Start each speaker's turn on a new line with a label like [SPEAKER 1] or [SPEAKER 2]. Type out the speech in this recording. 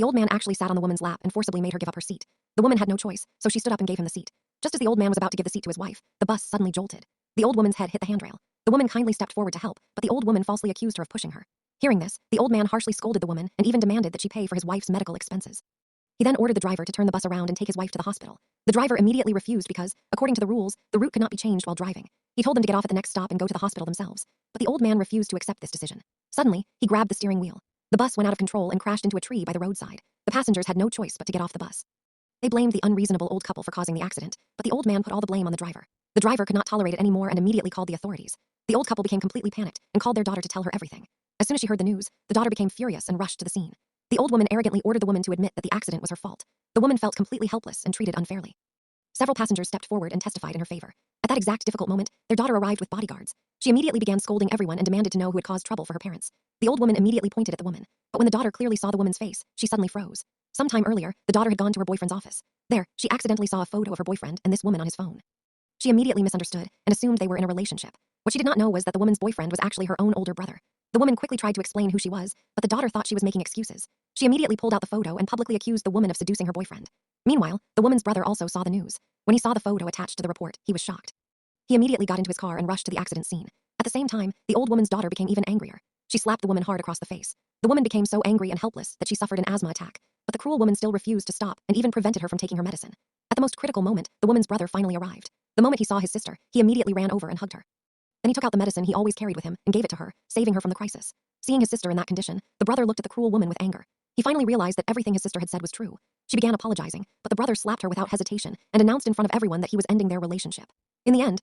[SPEAKER 1] The old man actually sat on the woman's lap and forcibly made her give up her seat. The woman had no choice, so she stood up and gave him the seat. Just as the old man was about to give the seat to his wife, the bus suddenly jolted. The old woman's head hit the handrail. The woman kindly stepped forward to help, but the old woman falsely accused her of pushing her. Hearing this, the old man harshly scolded the woman and even demanded that she pay for his wife's medical expenses. He then ordered the driver to turn the bus around and take his wife to the hospital. The driver immediately refused because, according to the rules, the route could not be changed while driving. He told them to get off at the next stop and go to the hospital themselves. But the old man refused to accept this decision. Suddenly, he grabbed the steering wheel. The bus went out of control and crashed into a tree by the roadside. The passengers had no choice but to get off the bus. They blamed the unreasonable old couple for causing the accident, but the old man put all the blame on the driver. The driver could not tolerate it anymore and immediately called the authorities. The old couple became completely panicked and called their daughter to tell her everything. As soon as she heard the news, the daughter became furious and rushed to the scene. The old woman arrogantly ordered the woman to admit that the accident was her fault. The woman felt completely helpless and treated unfairly. Several passengers stepped forward and testified in her favor. At that exact difficult moment, their daughter arrived with bodyguards. She immediately began scolding everyone and demanded to know who had caused trouble for her parents. The old woman immediately pointed at the woman, but when the daughter clearly saw the woman's face, she suddenly froze. Sometime earlier, the daughter had gone to her boyfriend's office. There, she accidentally saw a photo of her boyfriend and this woman on his phone. She immediately misunderstood and assumed they were in a relationship. What she did not know was that the woman's boyfriend was actually her own older brother. The woman quickly tried to explain who she was, but the daughter thought she was making excuses. She immediately pulled out the photo and publicly accused the woman of seducing her boyfriend. Meanwhile, the woman's brother also saw the news. When he saw the photo attached to the report, he was shocked. He immediately got into his car and rushed to the accident scene. At the same time, the old woman's daughter became even angrier. She slapped the woman hard across the face. The woman became so angry and helpless that she suffered an asthma attack, but the cruel woman still refused to stop and even prevented her from taking her medicine. At the most critical moment, the woman's brother finally arrived. The moment he saw his sister, he immediately ran over and hugged her. Then he took out the medicine he always carried with him and gave it to her, saving her from the crisis. Seeing his sister in that condition, the brother looked at the cruel woman with anger. He finally realized that everything his sister had said was true. She began apologizing, but the brother slapped her without hesitation and announced in front of everyone that he was ending their relationship. In the end,